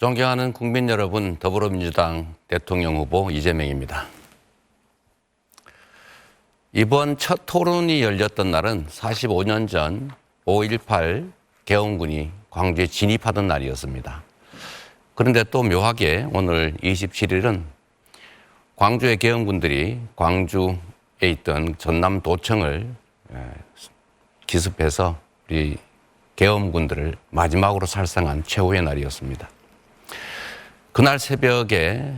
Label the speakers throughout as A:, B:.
A: 존경하는 국민 여러분, 더불어민주당 대통령 후보 이재명입니다. 이번 첫 토론이 열렸던 날은 45년 전 5.18 계엄군이 광주에 진입하던 날이었습니다. 그런데 또 묘하게 오늘 27일은 광주의 계엄군들이 광주에 있던 전남도청을 기습해서 우리 계엄군들을 마지막으로 살상한 최후의 날이었습니다. 그날 새벽에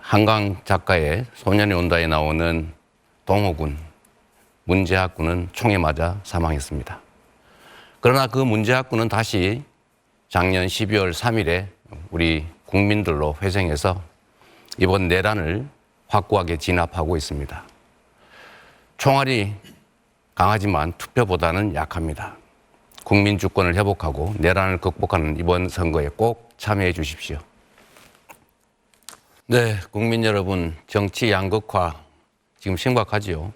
A: 한강 작가의 소년이 온다에 나오는 동호군, 문재학 군은 총에 맞아 사망했습니다. 그러나 그 문재학 군은 다시 작년 12월 3일에 우리 국민들로 회생해서 이번 내란을 확고하게 진압하고 있습니다. 총알이 강하지만 투표보다는 약합니다. 국민 주권을 회복하고 내란을 극복하는 이번 선거에 꼭 참여해 주십시오. 네, 국민 여러분, 정치 양극화 지금 심각하지요.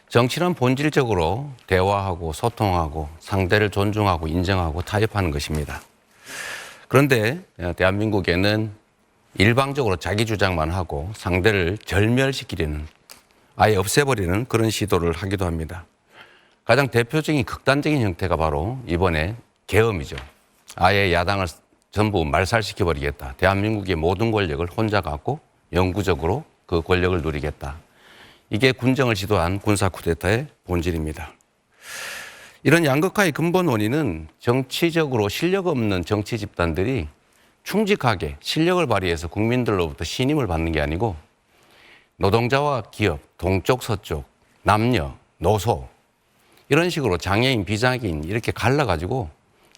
A: 정치는 본질적으로 대화하고 소통하고 상대를 존중하고 인정하고 타협하는 것입니다. 그런데 대한민국에는 일방적으로 자기 주장만 하고 상대를 절멸시키려는, 아예 없애버리는 그런 시도를 하기도 합니다. 가장 대표적인 극단적인 형태가 바로 이번에 계엄이죠. 아예 야당을 전부 말살시켜버리겠다. 대한민국의 모든 권력을 혼자 갖고 영구적으로 그 권력을 누리겠다. 이게 군정을 지도한 군사 쿠데타의 본질입니다. 이런 양극화의 근본 원인은 정치적으로 실력 없는 정치 집단들이 충직하게 실력을 발휘해서 국민들로부터 신임을 받는 게 아니고 노동자와 기업, 동쪽, 서쪽, 남녀, 노소 이런 식으로 장애인, 비장애인 이렇게 갈라가지고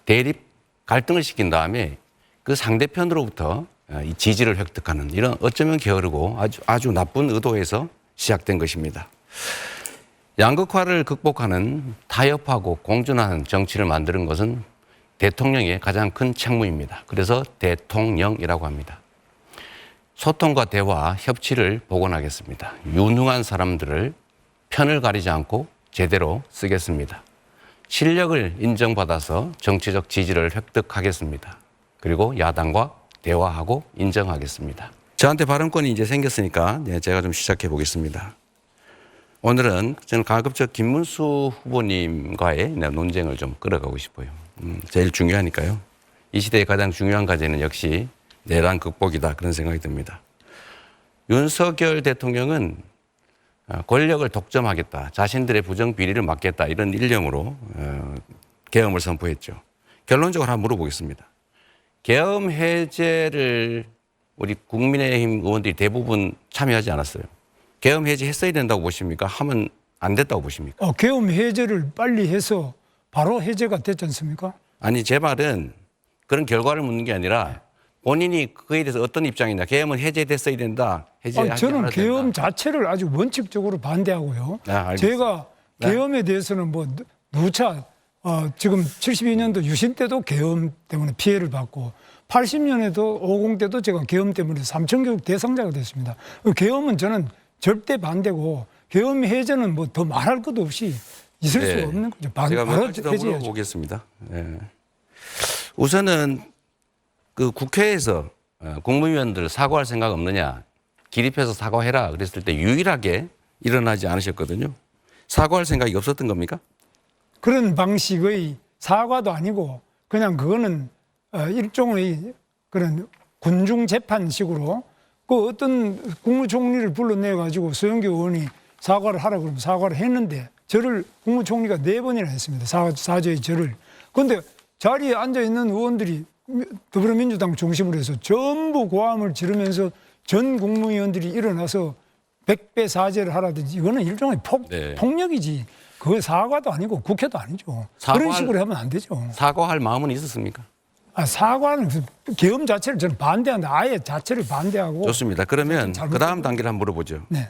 A: 대립, 갈등을 시킨 다음에 그 상대편으로부터 이 지지를 획득하는 이런 어쩌면 게으르고 아주 나쁜 의도에서 시작된 것입니다. 양극화를 극복하는 타협하고 공존하는 정치를 만드는 것은 대통령의 가장 큰 책무입니다. 그래서 대통령이라고 합니다. 소통과 대화, 협치를 복원하겠습니다. 유능한 사람들을 편을 가리지 않고 제대로 쓰겠습니다. 실력을 인정받아서 정치적 지지를 획득하겠습니다. 그리고 야당과 대화하고 인정하겠습니다. 저한테 발언권이 이제 생겼으니까 제가 좀 시작해 보겠습니다. 오늘은 저는 가급적 김문수 후보님과의 논쟁을 좀 끌어가고 싶어요. 제일 중요하니까요. 이 시대의 가장 중요한 과제는 역시 내란 극복이다 그런 생각이 듭니다. 윤석열 대통령은 권력을 독점하겠다, 자신들의 부정비리를 막겠다 이런 일념으로 계엄을 선포했죠. 결론적으로 한번 물어보겠습니다. 계엄 해제를 우리 국민의힘 의원들이 대부분 참여하지 않았어요. 계엄 해제했어야 된다고 보십니까? 하면 안 됐다고 보십니까?
B: 계엄 해제를 빨리 해서 바로 해제가 됐지 않습니까?
A: 아니, 제 말은 그런 결과를 묻는 게 아니라 본인이 그에 대해서 어떤 입장이냐. 계엄은 해제됐어야 된다. 해제하지
B: 저는
A: 않아야
B: 계엄
A: 된다.
B: 자체를 아주 원칙적으로 반대하고요.
A: 알겠습니다.
B: 제가 계엄에 대해서는 뭐 누차 지금 72년도 유신 때도 계엄 때문에 피해를 받고 80년에도 50 때도 제가 계엄 때문에 삼천교육 대상자가 됐습니다. 계엄은 저는 절대 반대고 계엄 해제는 뭐 더 말할 것도 없이 있을 수가 없는 거죠.
A: 제가 몇
B: 바로
A: 가지 더
B: 해제해야죠.
A: 물어보겠습니다. 우선은 그 국회에서 국무위원들 사과할 생각 없느냐, 기립해서 사과해라 그랬을 때 유일하게 일어나지 않으셨거든요. 사과할 생각이 없었던 겁니까?
B: 그런 방식의 사과도 아니고 그냥 그거는 일종의 그런 군중 재판식으로 그 어떤 국무총리를 불러내 가지고 서영교 의원이 사과를 하라 그러면 사과를 했는데 절을 국무총리가 4번이나 했습니다. 사죄의 절을. 그런데 자리에 앉아 있는 의원들이 더불어민주당 중심으로 해서 전부 고함을 지르면서 전 국무위원들이 일어나서 100배 사죄를 하라든지 이거는 일종의 폭력이지. 그건 사과도 아니고 국회도 아니죠. 그런 식으로 하면 안 되죠.
A: 사과할 마음은 있었습니까?
B: 사과는 계엄 자체를 저는 반대한다. 아예 자체를 반대하고.
A: 좋습니다. 그러면 그 다음 단계를 한번 물어보죠.
B: 네.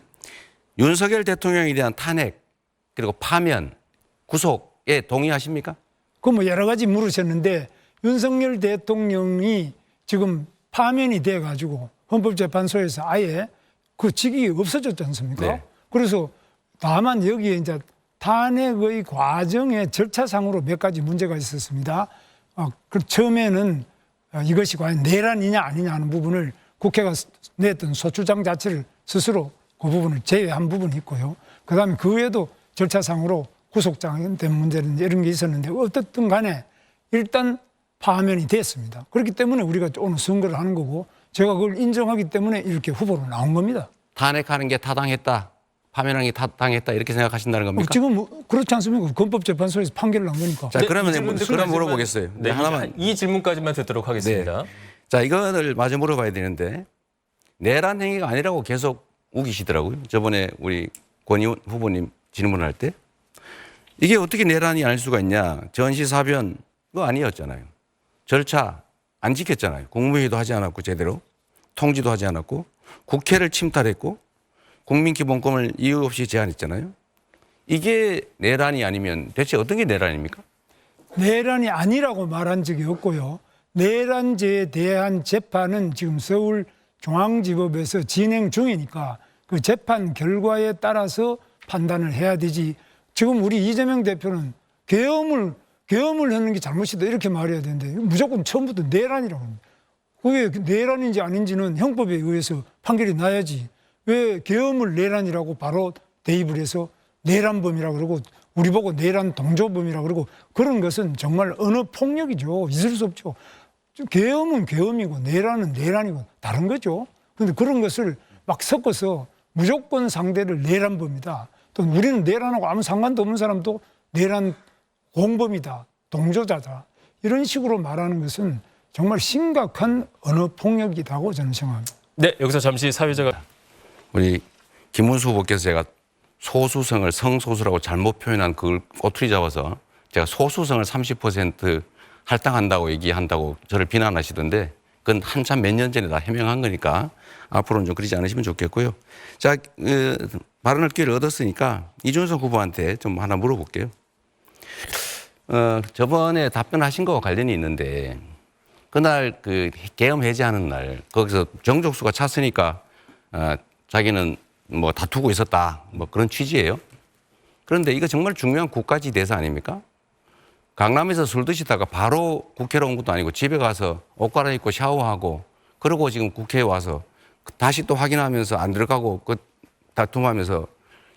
A: 윤석열 대통령에 대한 탄핵 그리고 파면, 구속에 동의하십니까?
B: 그 뭐 여러 가지 물으셨는데 윤석열 대통령이 지금 파면이 돼 가지고 헌법재판소에서 아예 그 직이 없어졌지 않습니까?
A: 네.
B: 그래서 다만 여기에 이제 탄핵의 과정의 절차상으로 몇 가지 문제가 있었습니다. 그 처음에는 이것이 과연 내란이냐 아니냐 하는 부분을 국회가 냈던 소추장 자체를 스스로 그 부분을 제외한 부분이 있고요. 그다음에 그 외에도 절차상으로 구속장된 문제는 이런 게 있었는데 어떻든 간에 일단 파면이 됐습니다. 그렇기 때문에 우리가 오늘 선거를 하는 거고 제가 그걸 인정하기 때문에 이렇게 후보로 나온 겁니다.
A: 탄핵하는 게 타당했다, 파면하는 게 타당했다 이렇게 생각하신다는 겁니까?
B: 지금 그렇지 않습니까? 검법재판소에서 판결을 난 거니까.
A: 자, 그러면 그럼 물어보겠어요.
C: 네,
A: 하나만.
C: 이 질문까지만 듣도록 하겠습니다.
A: 자, 이거를 마저 물어봐야 되는데 내란 행위가 아니라고 계속 우기시더라고요. 저번에 우리 권의원 후보님 질문할 때 이게 어떻게 내란이 아닐 수가 있냐. 전시사변 그거 아니었잖아요. 절차 안 지켰잖아요. 국무회의도 하지 않았고 제대로 통지도 하지 않았고 국회를 침탈했고 국민기본권을 이유 없이 제한했잖아요. 이게 내란이 아니면 대체 어떤 게 내란입니까?
B: 내란이 아니라고 말한 적이 없고요. 내란죄에 대한 재판은 지금 서울중앙지법에서 진행 중이니까 그 재판 결과에 따라서 판단을 해야 되지. 지금 우리 이재명 대표는 계엄을 하는 게 잘못이다 이렇게 말해야 되는데 무조건 처음부터 내란이라고 합니다. 그게 내란인지 아닌지는 형법에 의해서 판결이 나야지. 왜 계엄을 내란이라고 바로 대입을 해서 내란범이라고 그러고 우리 보고 내란 동조범이라고 그러고 그런 것은 정말 언어 폭력이죠. 있을 수 없죠. 계엄은 계엄이고 내란은 내란이고 다른 거죠. 그런데 그런 것을 막 섞어서 무조건 상대를 내란범이다. 또 우리는 내란하고 아무 상관도 없는 사람도 내란 공범이다. 동조자다. 이런 식으로 말하는 것은 정말 심각한 언어 폭력이라고 저는 생각합니다.
C: 네, 여기서 잠시 사회자가
A: 우리 김문수 후보께서 제가 소수성을 성소수라고 잘못 표현한 그걸 꼬투리 잡아서 제가 소수성을 30% 할당한다고 얘기한다고 저를 비난하시던데 그건 한참 몇 년 전에 다 해명한 거니까 앞으로는 좀 그러지 않으시면 좋겠고요. 자, 발언할 기회를 얻었으니까 이준석 후보한테 좀 하나 물어볼게요. 저번에 답변하신 거와 관련이 있는데 그날 그 계엄 해제하는 날 거기서 정족수가 찼으니까 자기는 뭐 다투고 있었다 뭐 그런 취지예요. 그런데 이거 정말 중요한 국가지 대사 아닙니까? 강남에서 술 드시다가 바로 국회로 온 것도 아니고 집에 가서 옷 갈아입고 샤워하고 그러고 지금 국회에 와서 다시 또 확인하면서 안 들어가고 그 다툼하면서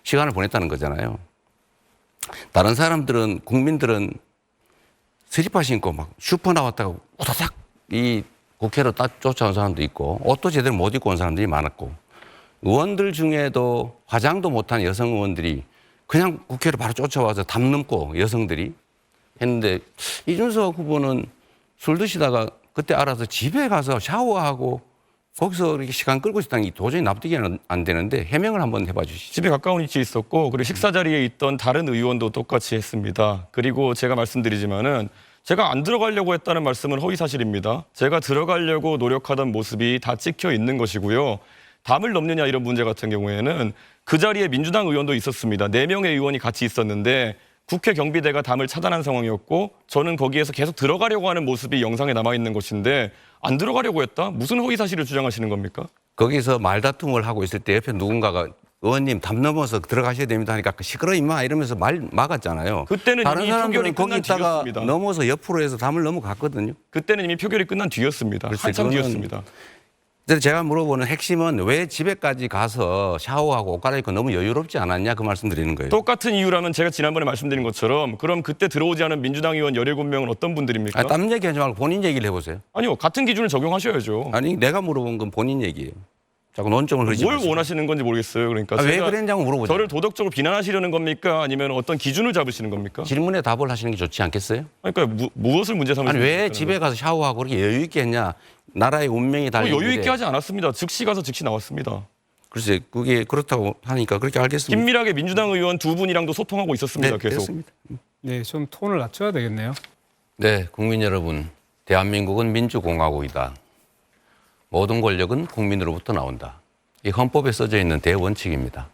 A: 시간을 보냈다는 거잖아요. 다른 사람들은 국민들은 슬리퍼 신고 막 슈퍼 나왔다가 우다닥 이 국회로 딱 쫓아온 사람도 있고 옷도 제대로 못 입고 온 사람들이 많았고 의원들 중에도 화장도 못한 여성 의원들이 그냥 국회로 바로 쫓아와서 담 넘고 여성들이 했는데 이준석 후보는 술 드시다가 그때 알아서 집에 가서 샤워하고 거기서 이렇게 시간 끌고 있었다는 게 도저히 납득이 안 되는데 해명을 한번 해봐 주시죠.
D: 집에 가까운 위치에 있었고 그리고 식사 자리에 있던 다른 의원도 똑같이 했습니다. 그리고 제가 말씀드리지만은 제가 안 들어가려고 했다는 말씀은 허위 사실입니다. 제가 들어가려고 노력하던 모습이 다 찍혀 있는 것이고요. 담을 넘느냐 이런 문제 같은 경우에는 그 자리에 민주당 의원도 있었습니다. 4명의 의원이 같이 있었는데 국회 경비대가 담을 차단한 상황이었고 저는 거기에서 계속 들어가려고 하는 모습이 영상에 남아있는 것인데 안 들어가려고 했다? 무슨 허위 사실을 주장하시는 겁니까?
A: 거기서 말다툼을 하고 있을 때 옆에 누군가가 의원님 담 넘어서 들어가셔야 됩니다 하니까 시끄러 임마 이러면서 말 막았잖아요.
D: 그때는
A: 다른
D: 이미
A: 사람들은
D: 표결이
A: 거기
D: 끝난
A: 있다가
D: 뒤였습니다.
A: 넘어서 옆으로 해서 담을 넘어갔거든요.
D: 그때는 이미 표결이 끝난 뒤였습니다.
A: 글쎄,
D: 한참
A: 그거는-
D: 뒤였습니다.
A: 그래서 제가 물어보는 핵심은 왜 집에까지 가서 샤워하고 옷 갈아입고 너무 여유롭지 않았냐 그 말씀 드리는 거예요.
D: 똑같은 이유라면 제가 지난번에 말씀드린 것처럼 그럼 그때 들어오지 않은 민주당 의원 17명은 어떤 분들입니까?
A: 남 얘기하지 말고 본인 얘기를 해보세요.
D: 아니요. 같은 기준을 적용하셔야죠.
A: 아니 내가 물어본 건 본인 얘기예요. 자꾸 논점을 흐리지
D: 뭘
A: 마시고.
D: 원하시는 건지 모르겠어요. 그러니까
A: 왜
D: 제가
A: 그랬냐고 물어보죠.
D: 저를 도덕적으로 비난하시려는 겁니까? 아니면 어떤 기준을 잡으시는 겁니까?
A: 질문에 답을 하시는 게 좋지 않겠어요?
D: 그러니까 무엇을 문제 삼으시는
A: 아니 왜
D: 겁니까?
A: 집에 가서 샤워하고 그렇게 여유 있게 했냐. 나라의 운명이 달린
D: 여유 있게
A: 일에.
D: 하지 않았습니다. 즉시 가서 즉시 나왔습니다.
A: 글쎄 그게 그렇다고 하니까 그렇게 알겠습니다.
D: 긴밀하게 민주당 의원 2분이랑도 소통하고 있었습니다. 계속.
A: 됐습니다.
E: 네, 좀 톤을 낮춰야 되겠네요.
A: 네, 국민 여러분. 대한민국은 민주공화국이다. 모든 권력은 국민으로부터 나온다. 이 헌법에 써져 있는 대원칙입니다.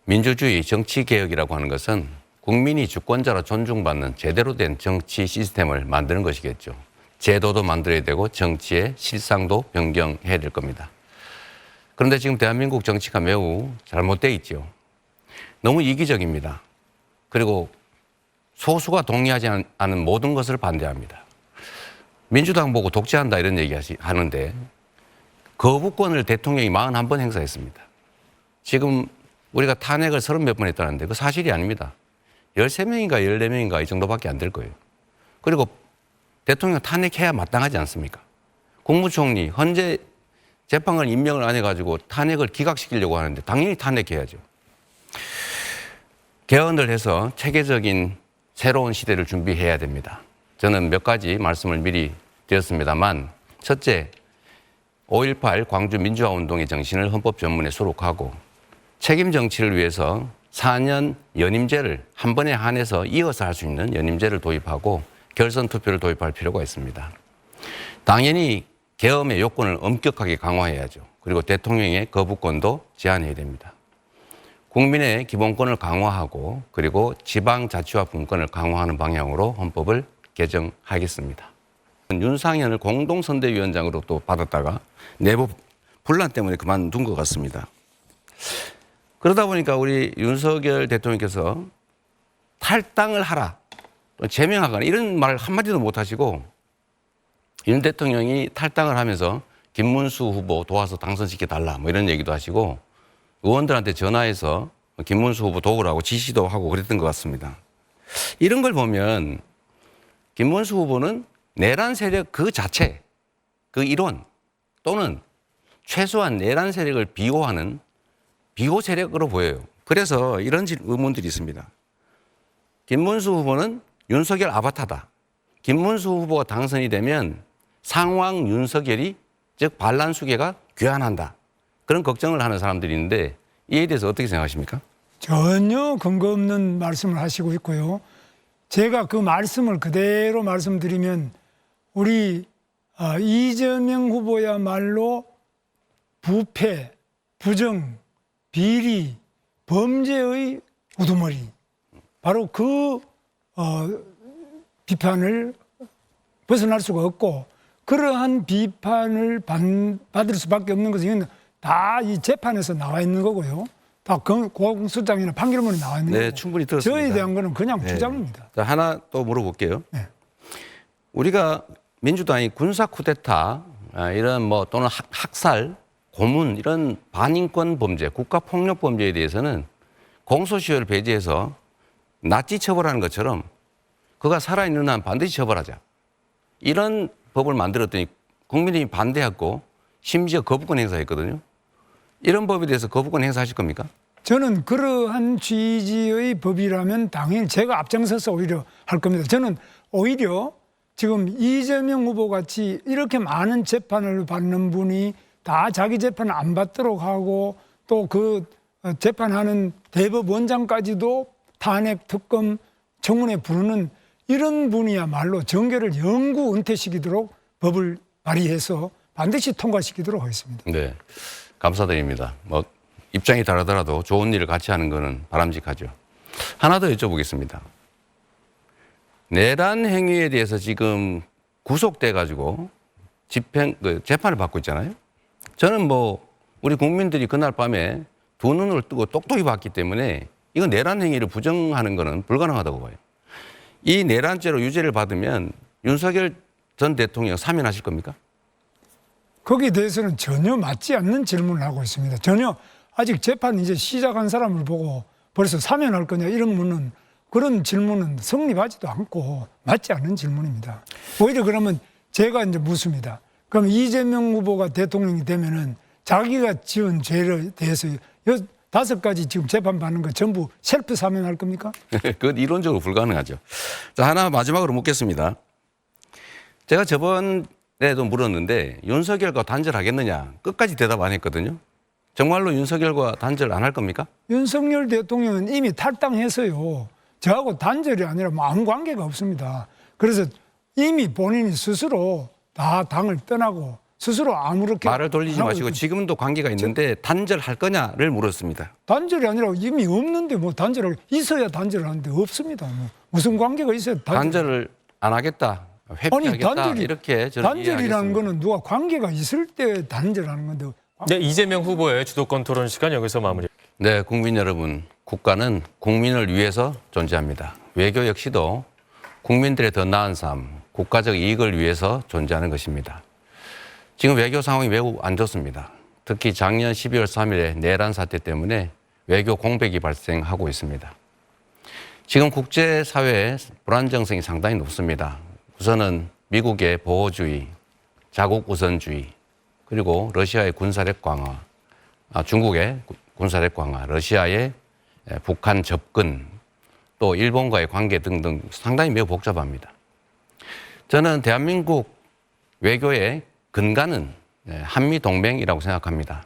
A: 민주주의 정치개혁이라고 하는 것은 국민이 주권자로 존중받는 제대로 된 정치 시스템을 만드는 것이겠죠. 제도도 만들어야 되고 정치의 실상도 변경해야 될 겁니다. 그런데 지금 대한민국 정치가 매우 잘못되어 있죠. 너무 이기적입니다. 그리고 소수가 동의하지 않은 모든 것을 반대합니다. 민주당 보고 독재한다 이런 얘기 하는데 거부권을 대통령이 41번 행사했습니다. 지금 우리가 탄핵을 30몇 번 했다는데 그 사실이 아닙니다. 13명인가 14명인가 이 정도밖에 안 될 거예요. 그리고 대통령 탄핵해야 마땅하지 않습니까? 국무총리 헌재 재판관 임명을 안 해가지고 탄핵을 기각시키려고 하는데 당연히 탄핵해야죠. 개헌을 해서 체계적인 새로운 시대를 준비해야 됩니다. 저는 몇 가지 말씀을 미리 드렸습니다만, 첫째, 5.18 광주 민주화 운동의 정신을 헌법 전문에 수록하고 책임 정치를 위해서 4년 연임제를 한 번에 한해서 이어서 할 수 있는 연임제를 도입하고 결선 투표를 도입할 필요가 있습니다. 당연히 계엄의 요건을 엄격하게 강화해야죠. 그리고 대통령의 거부권도 제한해야 됩니다. 국민의 기본권을 강화하고 그리고 지방자치와 분권을 강화하는 방향으로 헌법을 개정하겠습니다. 윤상현을 공동선대위원장으로 또 받았다가 내부 분란 때문에 그만둔 것 같습니다. 그러다 보니까 우리 윤석열 대통령께서 탈당을 하라, 제명하거나 이런 말 한마디도 못 하시고 윤 대통령이 탈당을 하면서 김문수 후보 도와서 당선시켜달라 뭐 이런 얘기도 하시고 의원들한테 전화해서 김문수 후보 도우라고 지시도 하고 그랬던 것 같습니다. 이런 걸 보면 김문수 후보는 내란 세력 그 자체, 그 일원 또는 최소한 내란 세력을 비호하는 비호 세력으로 보여요. 그래서 이런 의문들이 있습니다. 김문수 후보는 윤석열 아바타다. 김문수 후보가 당선이 되면 상황 윤석열이 즉 반란수계가 귀환한다. 그런 걱정을 하는 사람들이 있는데 이에 대해서 어떻게 생각하십니까?
B: 전혀 근거 없는 말씀을 하시고 있고요. 제가 그 말씀을 그대로 말씀드리면 우리 이재명 후보야말로 부패, 부정, 비리, 범죄의 우두머리. 바로 그 비판을 벗어날 수가 없고 그러한 비판을 받을 수밖에 없는 것은 다 이 재판에서 나와 있는 거고요. 다 공소장이나 판결문이 나와 있는 거고.
A: 충분히 들었습니다.
B: 저에 대한 거는 그냥 주장입니다.
A: 자, 하나 또 물어볼게요.
B: 네.
A: 우리가 민주당이 군사 쿠데타 이런 뭐 또는 학살, 고문 이런 반인권 범죄, 국가 폭력 범죄에 대해서는 공소시효를 배제해서 낫지 처벌하는 것처럼 그가 살아있는 한 반드시 처벌하자. 이런 법을 만들었더니 국민이 반대했고 심지어 거부권 행사했거든요. 이런 법에 대해서 거부권 행사하실 겁니까?
B: 저는 그러한 취지의 법이라면 당연히 제가 앞장서서 오히려 할 겁니다. 저는 오히려 지금 이재명 후보 같이 이렇게 많은 재판을 받는 분이 다 자기 재판을 안 받도록 하고 또 그 재판하는 대법원장까지도 탄핵, 특검, 청문회 부르는 이런 분이야말로 정계를 영구 은퇴시키도록 법을 발의해서 반드시 통과시키도록 하겠습니다.
A: 네, 감사드립니다. 뭐 입장이 다르더라도 좋은 일을 같이 하는 것은 바람직하죠. 하나 더 여쭤보겠습니다. 내란 행위에 대해서 지금 구속돼 가지고 재판을 받고 있잖아요. 저는 뭐 우리 국민들이 그날 밤에 두 눈을 뜨고 똑똑히 봤기 때문에 이건 내란 행위를 부정하는 것은 불가능하다고 봐요. 이 내란죄로 유죄를 받으면 윤석열 전 대통령 사면하실 겁니까?
B: 거기에 대해서는 전혀 맞지 않는 질문을 하고 있습니다. 전혀 아직 재판 이제 시작한 사람을 보고 벌써 사면할 거냐 이런 문은 그런 질문은 성립하지도 않고 맞지 않는 질문입니다. 오히려 그러면 제가 이제 묻습니다. 그럼 이재명 후보가 대통령이 되면은 자기가 지은 죄에 대해서 5가지 지금 재판받는 거 전부 셀프 사면할 겁니까?
A: 그건 이론적으로 불가능하죠. 자, 하나 마지막으로 묻겠습니다. 제가 저번에도 물었는데 윤석열과 단절하겠느냐 끝까지 대답 안 했거든요. 정말로 윤석열과 단절 안 할 겁니까?
B: 윤석열 대통령은 이미 탈당해서요. 저하고 단절이 아니라 뭐 아무 관계가 없습니다. 그래서 이미 본인이 스스로 다 당을 떠나고 스스로 아무렇게
A: 말을 돌리지 마시고 지금도 관계가 있는데 단절할 거냐를 물었습니다.
B: 단절이 아니라 이미 없는데 뭐 단절을 있어야 단절을 하는데 없습니다. 뭐 무슨 관계가 있어야
A: 단절을 안 하겠다, 회피하겠다 이렇게 저는
B: 단절이라는
A: 이해하겠습니다.
B: 거는 누가 관계가 있을 때 단절하는 건데.
C: 네, 이재명 후보의 주도권 토론 시간 여기서 마무리.
A: 네, 국민 여러분, 국가는 국민을 위해서 존재합니다. 외교 역시도 국민들의 더 나은 삶, 국가적 이익을 위해서 존재하는 것입니다. 지금 외교 상황이 매우 안 좋습니다. 특히 작년 12월 3일에 내란 사태 때문에 외교 공백이 발생하고 있습니다. 지금 국제사회의 불안정성이 상당히 높습니다. 우선은 미국의 보호주의, 자국 우선주의, 그리고 러시아의 군사력 강화, 중국의 군사력 강화, 러시아의 북한 접근, 또 일본과의 관계 등등 상당히 매우 복잡합니다. 저는 대한민국 외교의 근간은 한미동맹이라고 생각합니다.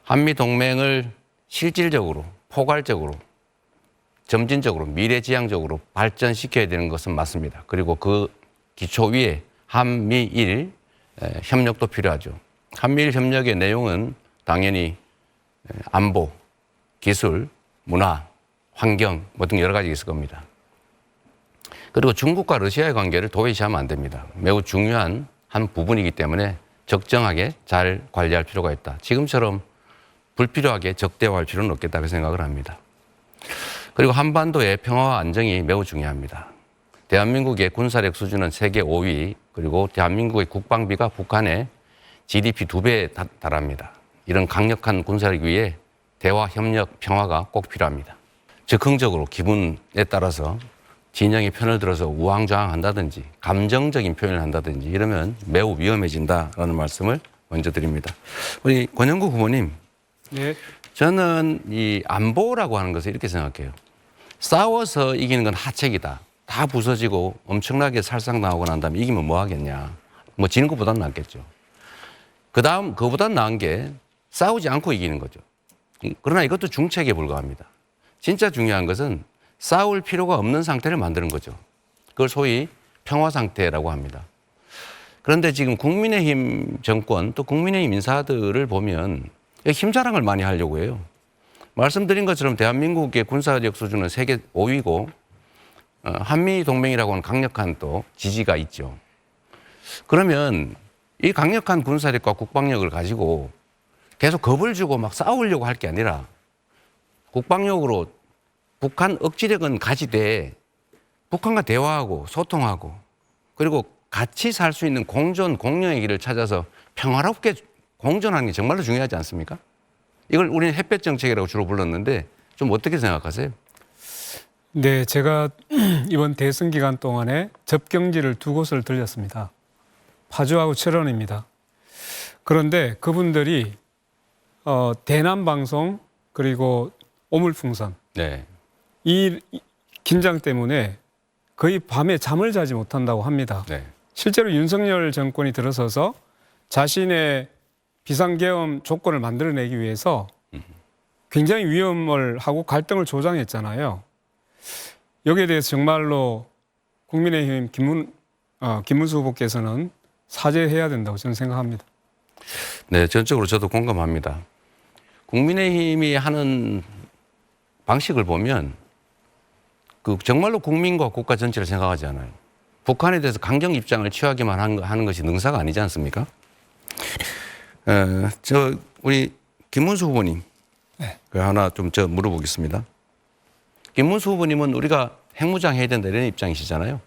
A: 한미동맹을 실질적으로, 포괄적으로, 점진적으로, 미래지향적으로 발전시켜야 되는 것은 맞습니다. 그리고 그 기초 위에 한미일 협력도 필요하죠. 한미일 협력의 내용은 당연히 안보, 기술, 문화, 환경 뭐 등 여러 가지 있을 겁니다. 그리고 중국과 러시아의 관계를 도외시하면 안 됩니다. 매우 중요한 한 부분이기 때문에 적정하게 잘 관리할 필요가 있다. 지금처럼 불필요하게 적대화할 필요는 없겠다고 생각을 합니다. 그리고 한반도의 평화와 안정이 매우 중요합니다. 대한민국의 군사력 수준은 세계 5위, 그리고 대한민국의 국방비가 북한의 GDP 2배에 달합니다. 이런 강력한 군사력 위에 대화, 협력, 평화가 꼭 필요합니다. 즉흥적으로 기분에 따라서 진영의 편을 들어서 우왕좌왕한다든지 감정적인 표현을 한다든지 이러면 매우 위험해진다라는 말씀을 먼저 드립니다. 우리 권영구 후보님,
E: 네.
A: 저는 이 안보라고 하는 것을 이렇게 생각해요. 싸워서 이기는 건 하책이다. 다 부서지고 엄청나게 살상당하고 난 다음에 이기면 뭐 하겠냐. 뭐 지는 것보다는 낫겠죠. 그다음 그거보다는 나은 게 싸우지 않고 이기는 거죠. 그러나 이것도 중책에 불과합니다. 진짜 중요한 것은 싸울 필요가 없는 상태를 만드는 거죠. 그걸 소위 평화 상태라고 합니다. 그런데 지금 국민의힘 정권 또 국민의힘 인사들을 보면 힘자랑을 많이 하려고 해요. 말씀드린 것처럼 대한민국의 군사력 수준은 세계 5위고 한미동맹이라고 하는 강력한 또 지지가 있죠. 그러면 이 강력한 군사력과 국방력을 가지고 계속 겁을 주고 막 싸우려고 할 게 아니라 국방력으로 북한 억지력은 가지되 북한과 대화하고 소통하고 그리고 같이 살 수 있는 공존, 공영의 길을 찾아서 평화롭게 공존하는 게 정말로 중요하지 않습니까? 이걸 우리는 햇볕 정책이라고 주로 불렀는데 좀 어떻게 생각하세요?
E: 네, 제가 이번 대선 기간 동안에 접경지를 두 곳을 들렸습니다. 파주하고 철원입니다. 그런데 그분들이 대남방송 그리고 오물풍선
A: 네.
E: 이 긴장 때문에 거의 밤에 잠을 자지 못한다고 합니다.
A: 네.
E: 실제로 윤석열 정권이 들어서서 자신의 비상계엄 조건을 만들어내기 위해서 굉장히 위험을 하고 갈등을 조장했잖아요. 여기에 대해서 정말로 국민의힘 김문수 후보께서는 사죄해야 된다고 저는 생각합니다.
A: 네, 전적으로 저도 공감합니다. 국민의힘이 하는 방식을 보면 그 정말로 국민과 국가 전체를 생각하지 않아요. 북한에 대해서 강경 입장을 취하기만 하는 것이 능사가 아니지 않습니까? 우리 김문수 후보님,
B: 네.
A: 그 하나 좀 물어보겠습니다. 김문수 후보님은 우리가 핵무장 해야 된다 이런 입장이시잖아요.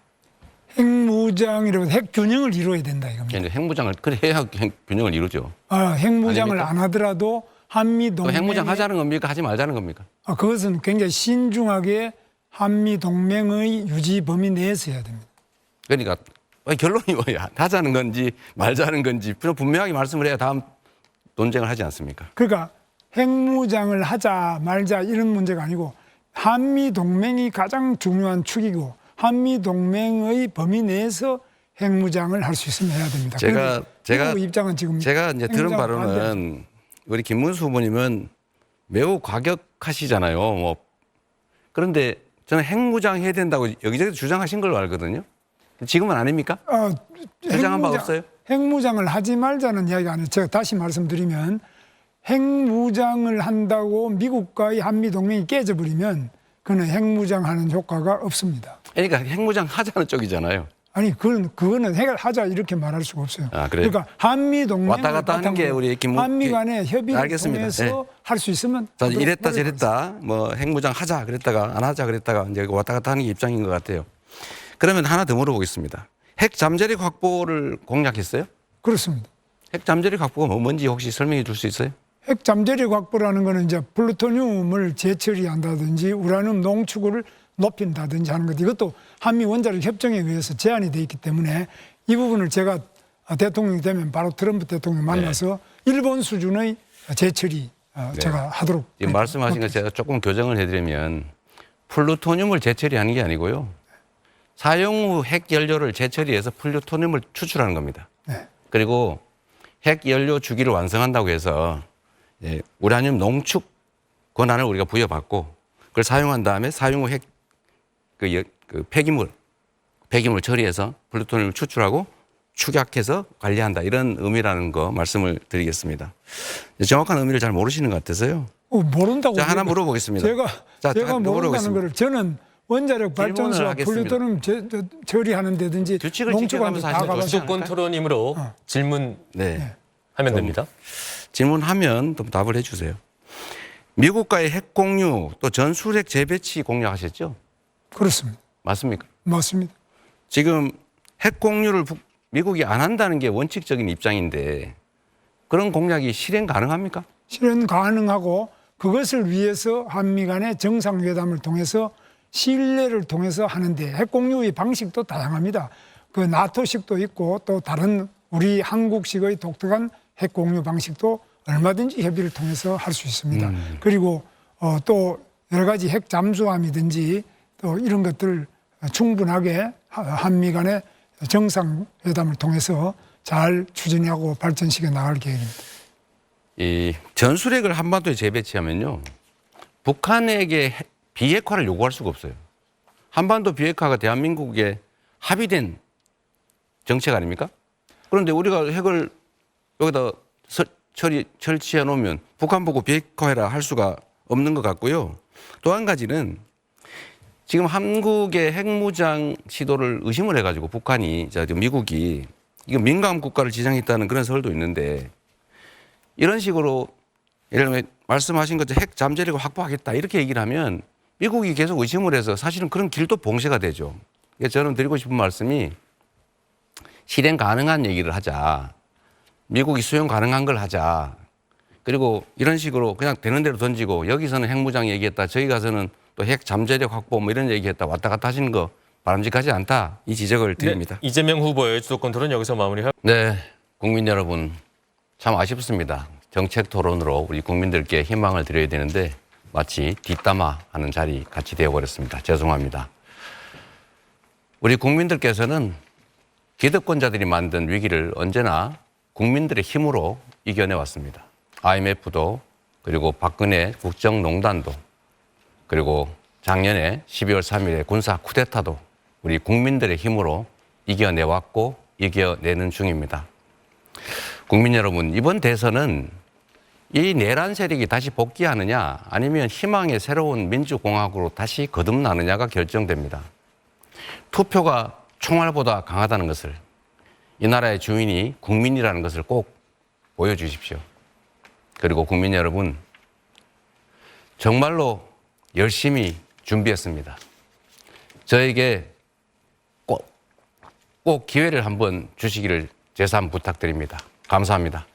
B: 핵무장이라고 핵 균형을 이루어야 된다 이겁니다.
A: 핵무장을 그래 해야 균형을 이루죠.
B: 핵무장을
A: 아닙니까?
B: 안 하더라도 한미
A: 또
B: 동맹
A: 핵무장 하자는 겁니까? 하지 말자는 겁니까?
B: 그것은 굉장히 신중하게 한미 동맹의 유지 범위 내에서 해야 됩니다.
A: 그러니까 결론이 뭐야? 하자는 건지 말자는 건지 분명하게 말씀을 해야 다음 논쟁을 하지 않습니까?
B: 그러니까 핵무장을 하자 말자 이런 문제가 아니고 한미 동맹이 가장 중요한 축이고 한미 동맹의 범위 내에서 핵무장을 할 수 있으면 해야 됩니다.
A: 제가
B: 입장은 지금
A: 제가 이제 들은
B: 핵무장
A: 바로는
B: 반대죠.
A: 우리 김문수 후보님은 매우 과격하시잖아요. 뭐 그런데 저는 핵무장 해야 된다고 여기저기 주장하신 걸로 알거든요. 지금은 아닙니까? 주장한 바 없어요?
B: 핵무장을 하지 말자는 이야기가 아니에요. 제가 다시 말씀드리면 핵무장을 한다고 미국과의 한미 동맹이 깨져버리면 그는 핵무장하는 효과가 없습니다.
A: 그러니까 핵무장 하자는 쪽이잖아요.
B: 아니 그거는 핵하자 이렇게 말할 수가 없어요.
A: 아, 그래요?
B: 그러니까 한미 동맹
A: 왔다 갔다 하는 게 우리
B: 한미 간의 협의를
A: 알겠습니다.
B: 통해서 할 수 있으면
A: 자,
B: 하도록
A: 이랬다
B: 노력하겠습니다.
A: 저랬다 뭐 핵무장 하자 그랬다가 안 하자 그랬다가 이제 왔다 갔다 하는 게 입장인 것 같아요. 그러면 하나 더 물어보겠습니다. 핵 잠재력 확보를 공약했어요?
B: 그렇습니다.
A: 핵 잠재력 확보가 뭔지 혹시 설명해 줄 수 있어요?
B: 핵 잠재력 확보라는 거는 이제 플루토늄을 재처리한다든지 우라늄 농축을 높인다든지 하는 것, 이것도 한미 원자력 협정에 의해서 제한이 돼 있기 때문에 이 부분을 제가 대통령이 되면 바로 트럼프 대통령 만나서 일본 수준의 재처리 제가 하도록.
A: 지금 말씀하신 거 제가 조금 교정을 해드리면 플루토늄을 재처리하는 게 아니고요. 사용 후 핵 연료를 재처리해서 플루토늄을 추출하는 겁니다.
B: 네.
A: 그리고 핵 연료 주기를 완성한다고 해서 우라늄 농축 권한을 우리가 부여받고 그걸 사용한 다음에 사용 후 핵 폐기물 처리해서 플루토늄을 추출하고 축약해서 관리한다, 이런 의미라는 거 말씀을 드리겠습니다. 정확한 의미를 잘 모르시는 것 같아서요.
B: 모른다고.
A: 자, 하나 물어보겠습니다.
B: 제가 모른다는 거를 저는 원자력 발전소와
A: 하겠습니다.
B: 플루토늄 처리하는 데든지
A: 규칙을
B: 농축하는 데
A: 지켜가면서
B: 다
A: 하시면
B: 가봐서
C: 주도권 토론이므로 질문하면
A: 네.
C: 됩니다.
A: 질문하면 좀 답을 해주세요. 미국과의 핵 공유 또 전술핵 재배치 공약하셨죠?
B: 그렇습니다.
A: 맞습니까?
B: 맞습니다.
A: 지금 핵 공유를 미국이 안 한다는 게 원칙적인 입장인데 그런 공약이 실행 가능합니까?
B: 실현 가능하고 그것을 위해서 한미 간의 정상회담을 통해서 신뢰를 통해서 하는데 핵 공유의 방식도 다양합니다. 그 나토식도 있고 또 다른 우리 한국식의 독특한 핵 공유 방식도 얼마든지 협의를 통해서 할 수 있습니다. 그리고 또 여러 가지 핵 잠수함이든지 또 이런 것들 충분하게 한미 간의 정상회담을 통해서 잘 추진하고 발전시켜 나갈 계획입니다.
A: 이 전술핵을 한반도에 재배치하면요, 북한에게 비핵화를 요구할 수가 없어요. 한반도 비핵화가 대한민국의 합의된 정책 아닙니까? 그런데 우리가 핵을 여기다 설치해 놓으면 북한 보고 비핵화해라 할 수가 없는 것 같고요. 또 한 가지는 지금 한국의 핵무장 시도를 의심을 해가지고 북한이, 미국이 이거 민감 국가를 지정했다는 그런 설도 있는데, 이런 식으로 예를 들면 말씀하신 것처럼 핵 잠재력을 확보하겠다 이렇게 얘기를 하면 미국이 계속 의심을 해서 사실은 그런 길도 봉쇄가 되죠. 그래서 저는 드리고 싶은 말씀이 실행 가능한 얘기를 하자. 미국이 수용 가능한 걸 하자. 그리고 이런 식으로 그냥 되는 대로 던지고 여기서는 핵무장 얘기했다, 저기 가서는 또 핵 잠재력 확보 뭐 이런 얘기했다, 왔다 갔다 하시는 거 바람직하지 않다, 이 지적을 드립니다.
C: 네, 이재명 후보의 주도권 토론 여기서 마무리하고.
A: 네, 국민 여러분 참 아쉽습니다. 정책 토론으로 우리 국민들께 희망을 드려야 되는데 마치 뒷담화하는 자리 같이 되어버렸습니다. 죄송합니다. 우리 국민들께서는 기득권자들이 만든 위기를 언제나 국민들의 힘으로 이겨내왔습니다. IMF도, 그리고 박근혜 국정농단도, 그리고 작년에 12월 3일에 군사 쿠데타도 우리 국민들의 힘으로 이겨내왔고 이겨내는 중입니다. 국민 여러분, 이번 대선은 이 내란 세력이 다시 복귀하느냐 아니면 희망의 새로운 민주공화국으로 다시 거듭나느냐가 결정됩니다. 투표가 총알보다 강하다는 것을, 이 나라의 주인이 국민이라는 것을 꼭 보여주십시오. 그리고 국민 여러분, 정말로 열심히 준비했습니다. 저에게 꼭 기회를 한번 주시기를 재삼 부탁드립니다. 감사합니다.